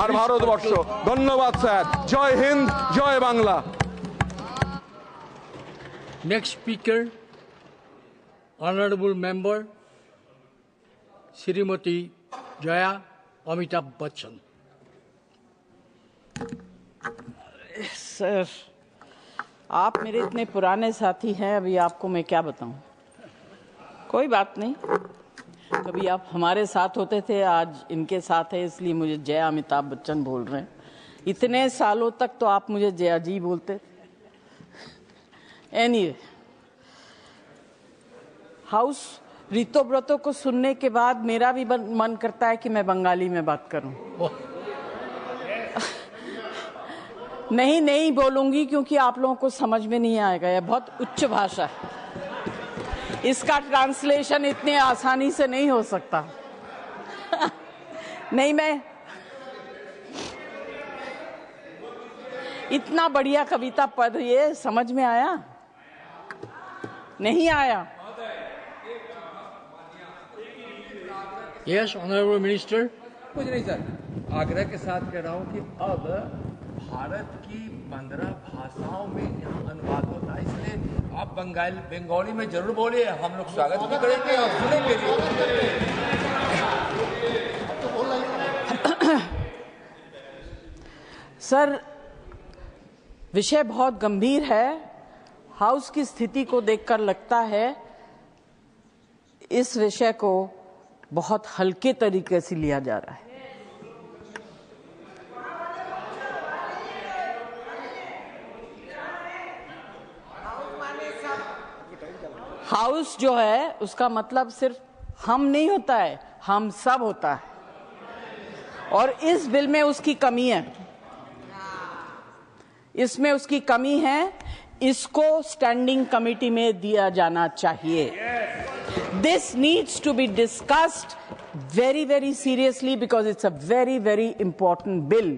আর ভারতবর্ষ। ধন্যবাদ স্যার। জয় হিন্দ, জয় Bangla. Next speaker, Honorable Member, Srimati Jaya Amitabh Bachchan. Sir, आप मेरे इतने पुराने साथी हैं, अभी आपको मैं क्या बताऊं। कोई बात नहीं, कभी आप हमारे साथ होते थे, आज इनके साथ है, इसलिए मुझे जय अमिताभ बच्चन बोल रहे हैं। इतने सालों तक तो आप मुझे जया जी बोलते थे। एनीवे, हाउस ऋतुव्रतों को सुनने के बाद मेरा भी मन करता है कि मैं बंगाली में बात करूं। नहीं बोलूंगी क्योंकि आप लोगों को समझ में नहीं आएगा, यह बहुत उच्च भाषा है, इसका ट्रांसलेशन इतने आसानी से नहीं हो सकता। नहीं, मैं इतना बढ़िया कविता पढ़, ये समझ में आया नहीं आया? Yes, Honorable Minister. कुछ नहीं सर, आग्रह के साथ कह रहा हूँ कि अब भारत की 15 भाषाओं में यहाँ अनुवाद होता है, इसलिए आप बंगाली में जरूर बोलिए, हम लोग स्वागत भी करेंगे और सुनेंगे भी। सर, विषय बहुत गंभीर है। हाउस की स्थिति को देखकर लगता है इस विषय को बहुत हल्के तरीके से लिया जा रहा है। हाउस जो है उसका मतलब सिर्फ हम नहीं होता है, हम सब होता है, और इस बिल में उसकी कमी है। इसमें उसकी कमी है, इसको स्टैंडिंग कमेटी में दिया जाना चाहिए। This needs to be discussed very seriously because it's a very important bill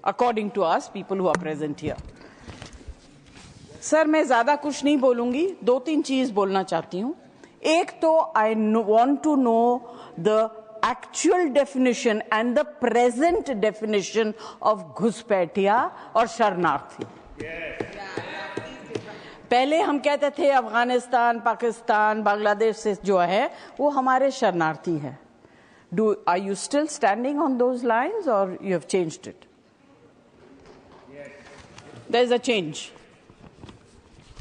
according to us people who are present here. Sir, मैं ज्यादा कुछ नहीं बोलूंगी, 2-3 चीज बोलना चाहती हूं। एक तो I want to know the actual definition and the present definition of घुसपैठिया और शरणार्थी। पहले हम कहते थे अफगानिस्तान, पाकिस्तान, बांग्लादेश से जो है वो हमारे शरणार्थी हैं। Are you still standing on those lines or you have changed it? There is a change.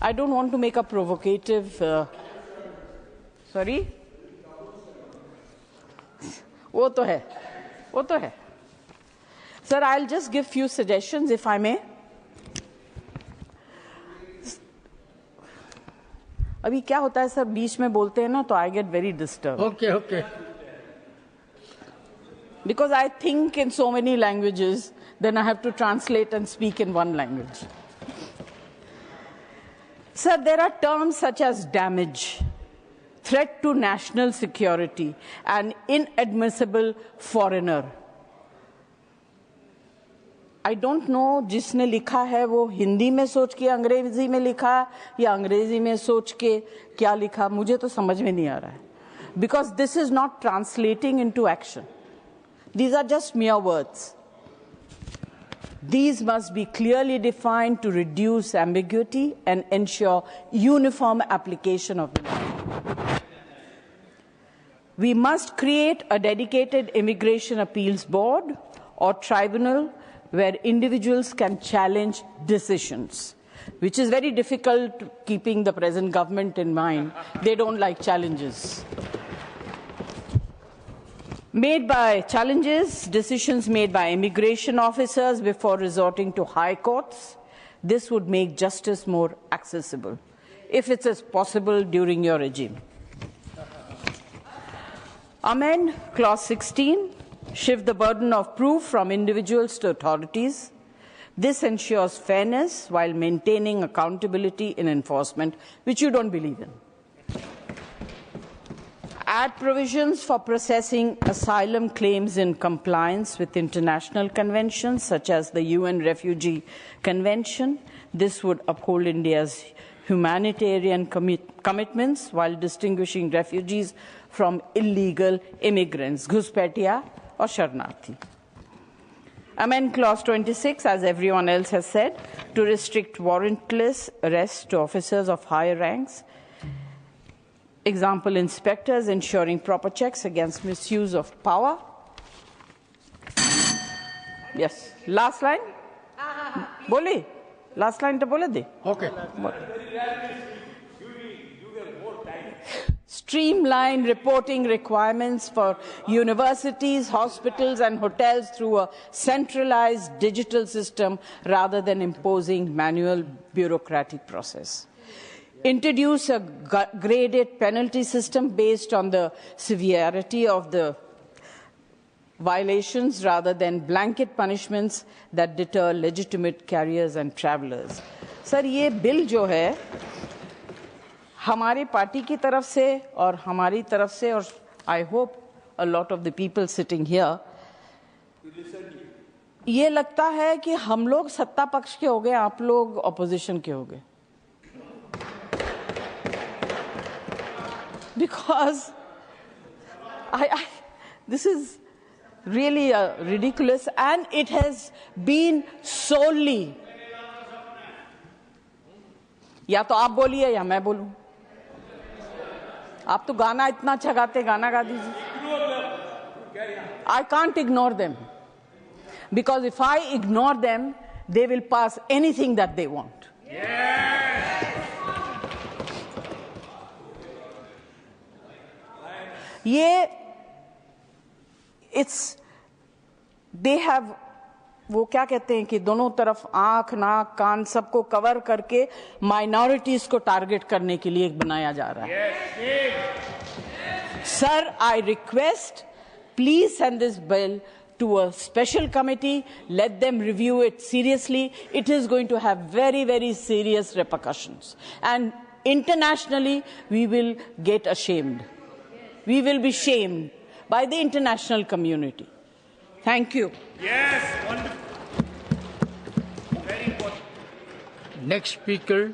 I don't want to make a provocative. Sorry? वो तो है। Sir, I'll just give few suggestions if I may. अभी क्या होता है sir, बीच में बोलते हैं ना तो I get very disturb. Okay. Because I think in so many languages, then I have to translate and speak in one language. Sir, there are terms such as damage, threat to national security, and inadmissible foreigner. I don't know जिसने लिखा है वो हिंदी में सोच के अंग्रेजी में लिखा या अंग्रेजी में सोच के क्या लिखा, मुझे तो समझ में नहीं आ रहा है। Because this is not translating into action. These are just mere words. These must be clearly defined to reduce ambiguity and ensure uniform application of the law. We must create a dedicated immigration appeals board or tribunal where individuals can challenge decisions, which is very difficult keeping the present government in mind. They don't like challenges. Decisions made by immigration officers before resorting to high courts. This would make justice more accessible, if it is possible during your regime. Amend Clause 16, shift the burden of proof from individuals to authorities. This ensures fairness while maintaining accountability in enforcement, which you don't believe in. Add provisions for processing asylum claims in compliance with international conventions such as the UN Refugee Convention. This would uphold India's humanitarian commitments while distinguishing refugees from illegal immigrants, घुसपैठिया और शरणार्थी। Amend Clause 26, as everyone else has said, to restrict warrantless arrests to officers of higher ranks. Example, inspectors ensuring proper checks against misuse of power. Yes. Last line? Boli? Last line to bole de. Okay. Streamline reporting requirements for universities, hospitals, and hotels through a centralized digital system rather than imposing manual bureaucratic process. Introduce a graded penalty system based on the severity of the violations rather than blanket punishments that deter legitimate carriers and travelers. Sir, ये bill जो है हमारे party की तरफ से और हमारी तरफ से और I hope a lot of the people sitting here ये लगता है कि हम लोग सत्ता पक्ष के हो गए, आप लोग ऑपोजिशन के हो गए. Because this is really ridiculous, and it has been solely. या तो आप बोलिए या मैं बोलूं. आप तो गाना इतना अच्छा गाते, गाना गा दीजिए. I can't ignore them, because if I ignore them, they will pass anything that they want. They have वो क्या कहते हैं कि दोनों तरफ आंख नाक कान सबको कवर करके माइनॉरिटीज को टारगेट करने के लिए बनाया जा रहा है. Sir, I request, please send this bill to a special committee, let them review it seriously. It is going to have very, very serious repercussions. And internationally, we will get ashamed. We will be shamed by the international community. Thank you. Yes, wonderful. Very important. Next speaker,